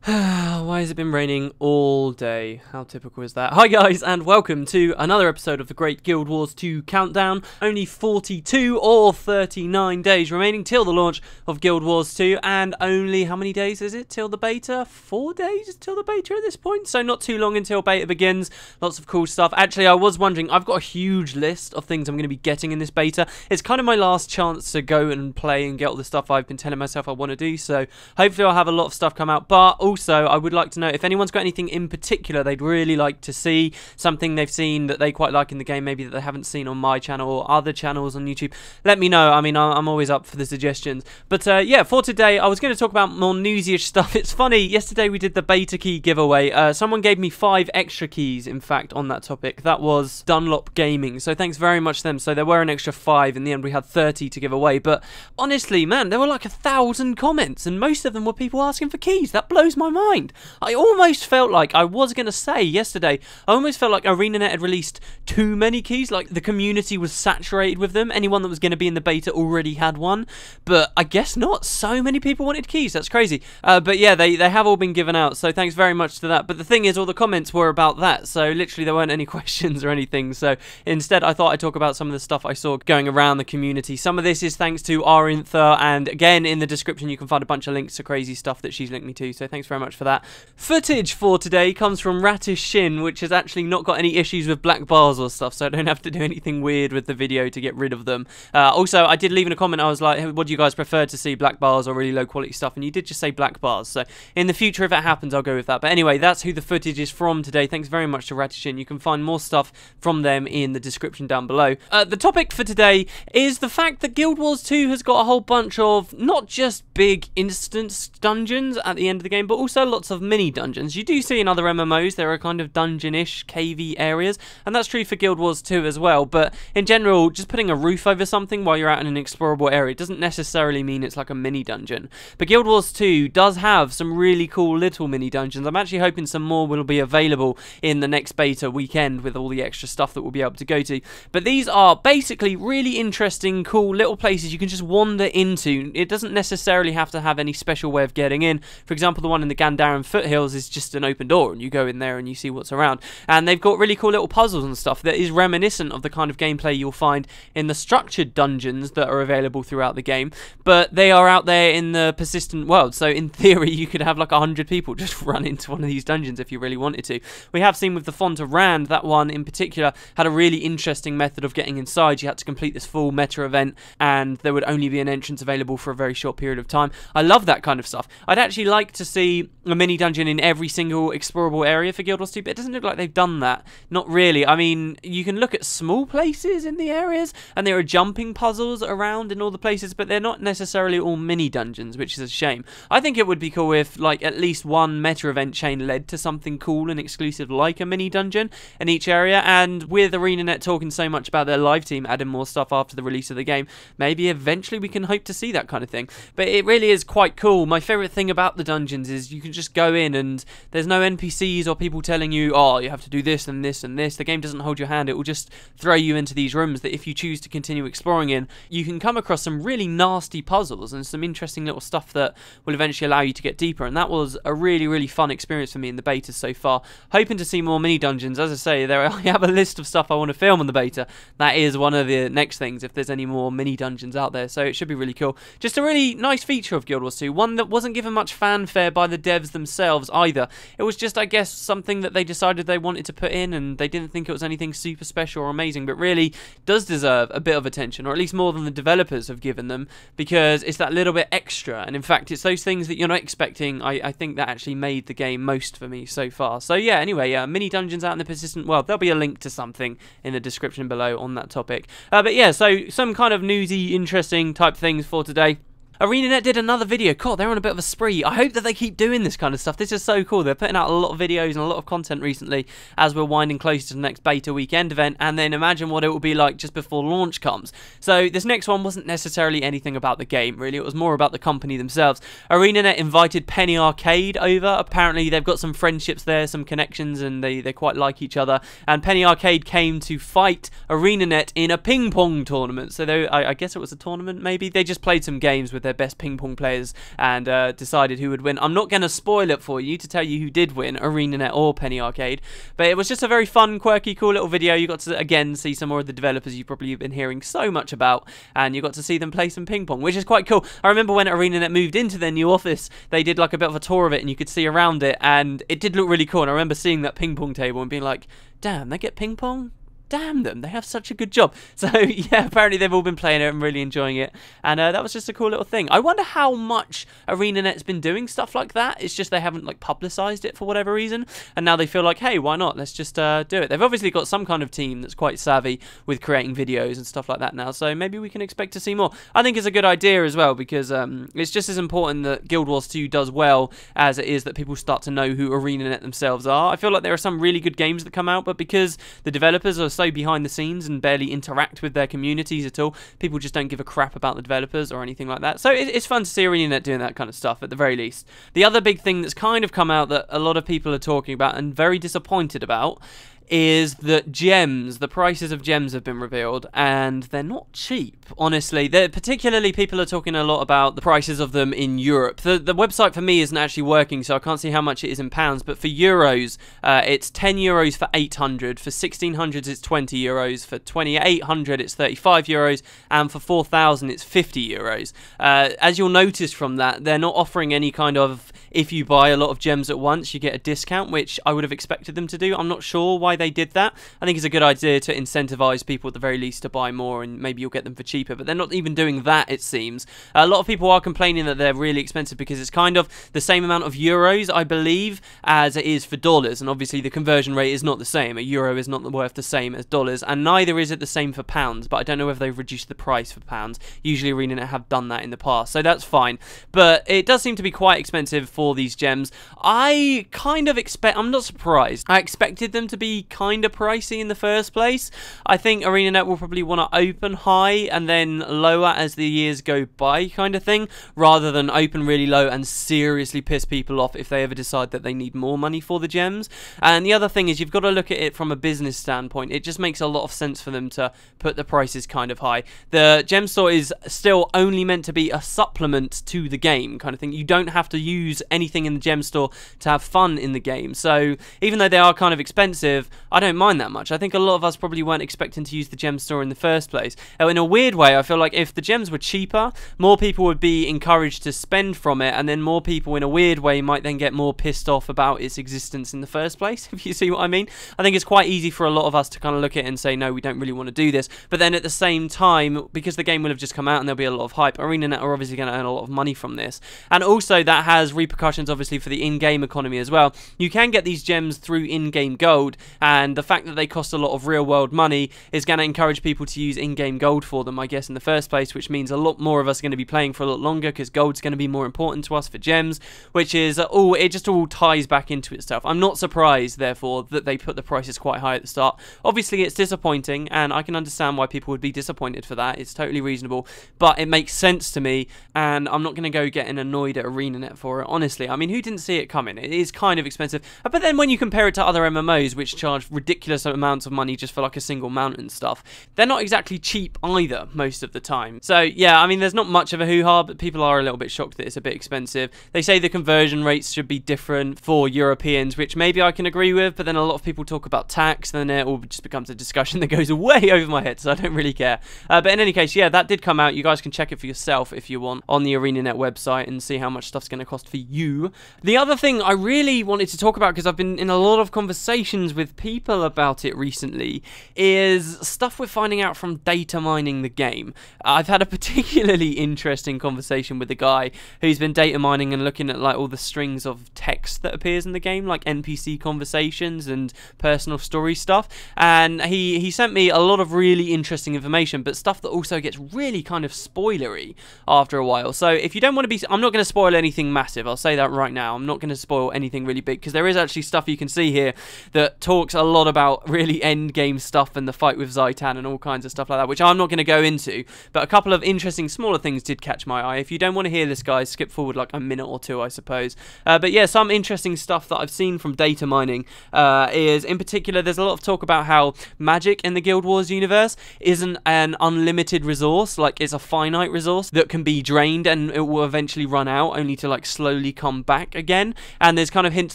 Why has it been raining all day? How typical is that? Hi guys, and welcome to another episode of the Great Guild Wars 2 Countdown. Only 42 or 39 days remaining till the launch of Guild Wars 2, and only, how many days is it till the beta? 4 days till the beta at this point, so not too long until beta begins. Lots of cool stuff. Actually, I was wondering, I've got a huge list of things I'm going to be getting in this beta. It's kind of my last chance to go and play and get all the stuff I've been telling myself I want to do, so hopefully I'll have a lot of stuff come out, but also, I would like to know if anyone's got anything in particular they'd really like to see, something they've seen that they quite like in the game, maybe that they haven't seen on my channel or other channels on YouTube. Let me know. I mean, I'm always up for the suggestions. But yeah, for today, I was going to talk about more newsy-ish stuff. It's funny, yesterday we did the beta key giveaway. Someone gave me 5 extra keys, in fact, on that topic. That was Dunlop Gaming, so thanks very much to them. So there were an extra 5. In the end, we had 30 to give away. But honestly, man, there were like 1,000 comments, and most of them were people asking for keys. That blows my mind. I almost felt like, I was going to say yesterday, I almost felt like ArenaNet had released too many keys, like the community was saturated with them. Anyone that was going to be in the beta already had one, but I guess not. So many people wanted keys, that's crazy. But yeah, they have all been given out, so thanks very much to that. But the thing is, all the comments were about that, so literally there weren't any questions or anything, so instead I thought I'd talk about some of the stuff I saw going around the community. Some of this is thanks to Arintha, and again, in the description you can find a bunch of links to crazy stuff that she's linked me to, so thanks very much for that. Footage for today comes from Ratish Shin, which has actually not got any issues with black bars or stuff, so I don't have to do anything weird with the video to get rid of them. Also, I did leave in a comment, I was like, hey, what do you guys prefer to see, black bars or really low quality stuff? And you did just say black bars, so in the future, if it happens, I'll go with that. But anyway, that's who the footage is from today. Thanks very much to Ratish Shin. You can find more stuff from them in the description down below. The topic for today is the fact that Guild Wars 2 has got a whole bunch of not just big instance dungeons at the end of the game, but also lots of mini dungeons. You do see in other MMOs there are kind of dungeon-ish, cavey areas, and that's true for Guild Wars 2 as well, but in general, just putting a roof over something while you're out in an explorable area doesn't necessarily mean it's like a mini dungeon. But Guild Wars 2 does have some really cool little mini dungeons. I'm actually hoping some more will be available in the next beta weekend with all the extra stuff that we'll be able to go to. But these are basically really interesting, cool little places you can just wander into. It doesn't necessarily have to have any special way of getting in. For example, the one in the Gandharan foothills is just an open door, and you go in there and you see what's around. And they've got really cool little puzzles and stuff that is reminiscent of the kind of gameplay you'll find in the structured dungeons that are available throughout the game, but they are out there in the persistent world. So in theory, you could have like 100 people just run into one of these dungeons if you really wanted to. We have seen with the Font of Rand, that one in particular had a really interesting method of getting inside. You had to complete this full meta event, and there would only be an entrance available for a very short period of time. I love that kind of stuff. I'd actually like to see a mini dungeon in every single explorable area for Guild Wars 2, but it doesn't look like they've done that. Not really. I mean, you can look at small places in the areas, and there are jumping puzzles around in all the places, but they're not necessarily all mini dungeons, which is a shame. I think it would be cool if, like, at least one meta event chain led to something cool and exclusive like a mini dungeon in each area, and with ArenaNet talking so much about their live team adding more stuff after the release of the game, maybe eventually we can hope to see that kind of thing. But it really is quite cool. My favourite thing about the dungeons is you can just go in and there's no NPCs or people telling you, oh, you have to do this and this and this. The game doesn't hold your hand. It will just throw you into these rooms that if you choose to continue exploring in, you can come across some really nasty puzzles and some interesting little stuff that will eventually allow you to get deeper. And that was a really, really fun experience for me in the beta so far. Hoping to see more mini dungeons. As I say, I have a list of stuff I want to film on the beta. That is one of the next things, if there's any more mini dungeons out there. So it should be really cool. Just a really nice feature of Guild Wars 2. One that wasn't given much fanfare by the devs themselves either. It was just, I guess, something that they decided they wanted to put in, and they didn't think it was anything super special or amazing, but really does deserve a bit of attention, or at least more than the developers have given them, because it's that little bit extra, and in fact it's those things that you're not expecting. I think that actually made the game most for me so far. So yeah, anyway, mini dungeons out in the persistent world. There'll be a link to something in the description below on that topic. But yeah, so some kind of newsy, interesting type things for today. ArenaNet did another video. God, they're on a bit of a spree. I hope that they keep doing this kind of stuff. This is so cool. They're putting out a lot of videos and a lot of content recently as we're winding closer to the next beta weekend event, and then imagine what it will be like just before launch comes. So this next one wasn't necessarily anything about the game, really. It was more about the company themselves. ArenaNet invited Penny Arcade over. Apparently they've got some friendships there, some connections, and they quite like each other. And Penny Arcade came to fight ArenaNet in a ping pong tournament. So I guess it was a tournament, maybe. They just played some games with their their best ping pong players and decided who would win. I'm not going to spoil it for you to tell you who did win, ArenaNet or Penny Arcade, but it was just a very fun, quirky, cool little video. You got to, again, see some more of the developers you've probably been hearing so much about, and you got to see them play some ping pong, which is quite cool. I remember when ArenaNet moved into their new office, they did like a bit of a tour of it, and you could see around it, and it did look really cool. And I remember seeing that ping pong table and being like, damn, they get ping pong? Damn them, they have such a good job. So yeah, apparently they've all been playing it and really enjoying it, and that was just a cool little thing. I wonder how much ArenaNet's been doing stuff like that. It's just they haven't like publicized it for whatever reason, and now they feel like, hey, why not, let's just do it. They've obviously got some kind of team that's quite savvy with creating videos and stuff like that now, so maybe we can expect to see more. I think it's a good idea as well, because it's just as important that Guild Wars 2 does well as it is that people start to know who ArenaNet themselves are. I feel like there are some really good games that come out, but because the developers are so behind the scenes and barely interact with their communities at all, people just don't give a crap about the developers or anything like that. So it's fun to see ArenaNet doing that kind of stuff at the very least. The other big thing that's kind of come out that a lot of people are talking about and very disappointed about is that gems, the prices of gems have been revealed, and they're not cheap, honestly. Particularly, people are talking a lot about the prices of them in Europe. The website for me isn't actually working, so I can't see how much it is in pounds, but for euros, it's 10 euros for 800, for 1600s it's 20 euros, for 2800 it's 35 euros, and for 4000 it's 50 euros. As you'll notice from that, they're not offering any kind of, if you buy a lot of gems at once, you get a discount, which I would have expected them to do. I'm not sure why they did that. I think it's a good idea to incentivize people at the very least to buy more, and maybe you'll get them for cheaper, but they're not even doing that, it seems. A lot of people are complaining that they're really expensive because it's kind of the same amount of euros, I believe, as it is for dollars, and obviously the conversion rate is not the same. A euro is not worth the same as dollars, and neither is it the same for pounds, but I don't know whether they've reduced the price for pounds. Usually ArenaNet have done that in the past, so that's fine, but it does seem to be quite expensive for these gems. I kind of I'm not surprised. I expected them to be kind of pricey in the first place. I think ArenaNet will probably want to open high and then lower as the years go by, kind of thing, rather than open really low and seriously piss people off if they ever decide that they need more money for the gems. And the other thing is, you've got to look at it from a business standpoint. It just makes a lot of sense for them to put the prices kind of high. The gem store is still only meant to be a supplement to the game, kind of thing. You don't have to use anything in the gem store to have fun in the game. So even though they are kind of expensive, I don't mind that much. I think a lot of us probably weren't expecting to use the gem store in the first place. In a weird way, I feel like if the gems were cheaper, more people would be encouraged to spend from it, and then more people in a weird way might then get more pissed off about its existence in the first place, if you see what I mean. I think it's quite easy for a lot of us to kind of look at it and say, no, we don't really want to do this, but then at the same time, because the game will have just come out and there'll be a lot of hype, ArenaNet are obviously going to earn a lot of money from this, and also that has repercussions obviously for the in-game economy as well. You can get these gems through in-game gold, and the fact that they cost a lot of real-world money is going to encourage people to use in-game gold for them, I guess, in the first place, which means a lot more of us are going to be playing for a lot longer because gold's going to be more important to us for gems, which is it just all ties back into itself. I'm not surprised, therefore, that they put the prices quite high at the start. Obviously, it's disappointing, and I can understand why people would be disappointed for that. It's totally reasonable, but it makes sense to me, and I'm not going to go getting annoyed at ArenaNet for it, honestly. I mean, who didn't see it coming? It is kind of expensive, but then when you compare it to other MMOs, which charge ridiculous amounts of money just for like a single mount and stuff, they're not exactly cheap either most of the time. So yeah, I mean, there's not much of a hoo-ha, but people are a little bit shocked that it's a bit expensive. They say the conversion rates should be different for Europeans, which maybe I can agree with, but then a lot of people talk about tax, and then it all just becomes a discussion that goes way over my head, so I don't really care. But in any case, yeah, that did come out. You guys can check it for yourself if you want on the ArenaNet website and see how much stuff's going to cost for you. The other thing I really wanted to talk about, because I've been in a lot of conversations with people about it recently, is stuff we're finding out from data mining the game. I've had a particularly interesting conversation with a guy who's been data mining and looking at like all the strings of text that appears in the game, like NPC conversations and personal story stuff, and he sent me a lot of really interesting information, but stuff that also gets really kind of spoilery after a while. So if you don't want to be, I'm not going to spoil anything massive, I'll say say that right now. I'm not going to spoil anything really big, because there is actually stuff you can see here that talks a lot about really end game stuff and the fight with Zaitan and all kinds of stuff like that, which I'm not going to go into, but a couple of interesting smaller things did catch my eye. If you don't want to hear this, guys, skip forward like a minute or two, I suppose. But yeah, some interesting stuff that I've seen from data mining is, in particular, there's a lot of talk about how magic in the Guild Wars universe isn't an unlimited resource, like it's a finite resource that can be drained and it will eventually run out, only to like slowly come back again. And there's kind of hints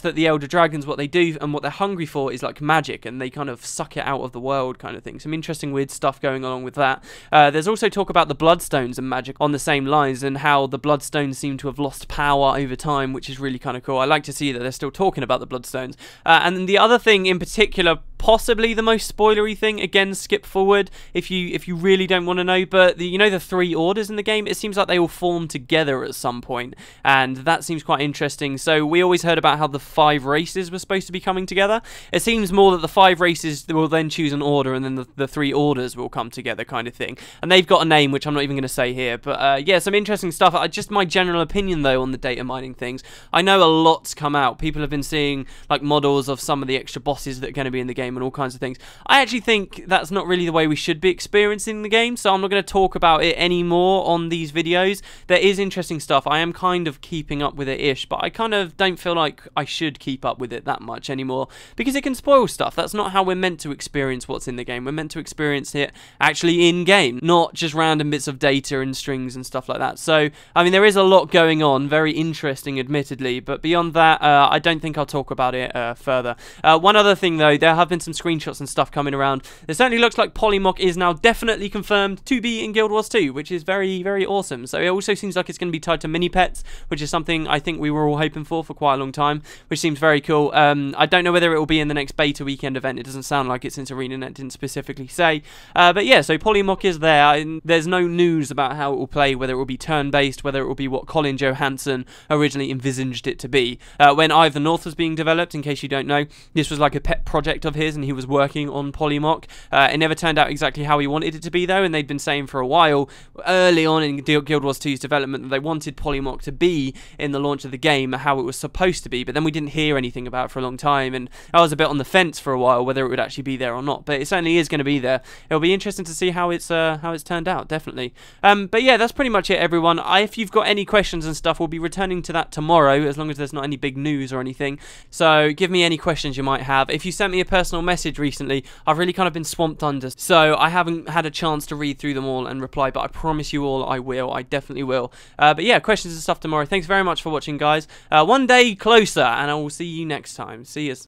that the Elder Dragons, what they do and what they're hungry for is like magic, and they kind of suck it out of the world kind of thing. Some interesting weird stuff going along with that. There's also talk about the Bloodstones and magic on the same lines, and how the Bloodstones seem to have lost power over time, which is really kind of cool. I like to see that they're still talking about the Bloodstones. And then the other thing in particular, possibly the most spoilery thing, again, skip forward if you really don't want to know, but you know the 3 orders in the game, it seems like they all form together at some point, and that seems quite interesting. So we always heard about how the 5 races were supposed to be coming together. It seems more that the 5 races will then choose an order, and then the 3 orders will come together kind of thing, and they've got a name which I'm not even going to say here, but yeah, some interesting stuff. Just my general opinion though on the data mining things, I know a lot's come out. People have been seeing like models of some of the extra bosses that are going to be in the game and all kinds of things. I actually think that's not really the way we should be experiencing the game, so I'm not going to talk about it anymore on these videos. There is interesting stuff. I am kind of keeping up with it-ish, but I kind of don't feel like I should keep up with it that much anymore, because it can spoil stuff. That's not how we're meant to experience what's in the game. We're meant to experience it actually in-game, not just random bits of data and strings and stuff like that. So, I mean, there is a lot going on, very interesting admittedly, but beyond that, I don't think I'll talk about it further. One other thing though, there have been some screenshots and stuff coming around. It certainly looks like Polymok is now definitely confirmed to be in Guild Wars 2, which is very, very awesome. So it also seems like it's going to be tied to mini pets, which is something I think we were all hoping for quite a long time, which seems very cool. I don't know whether it will be in the next beta weekend event. It doesn't sound like it, since ArenaNet didn't specifically say. But yeah, so Polymok is there, and there's no news about how it will play, whether it will be turn-based, whether it will be what Colin Johansson originally envisaged it to be. When Eye of the North was being developed, in case you don't know, this was like a pet project of his, and he was working on Polymok. It never turned out exactly how he wanted it to be though, and they'd been saying for a while, early on in Guild Wars 2's development, that they wanted Polymok to be in the launch of the game how it was supposed to be, but then we didn't hear anything about it for a long time, and I was a bit on the fence for a while whether it would actually be there or not, but it certainly is going to be there. It'll be interesting to see how it's turned out, definitely. But yeah, that's pretty much it, everyone. If you've got any questions and stuff, we'll be returning to that tomorrow, as long as there's not any big news or anything. So give me any questions you might have. If you sent me a personal message recently, I've really kind of been swamped under, so I haven't had a chance to read through them all and reply, but I promise you all I will. I definitely will. But yeah, questions and stuff tomorrow. Thanks very much for watching, guys. One day closer, and I will see you next time. See yous.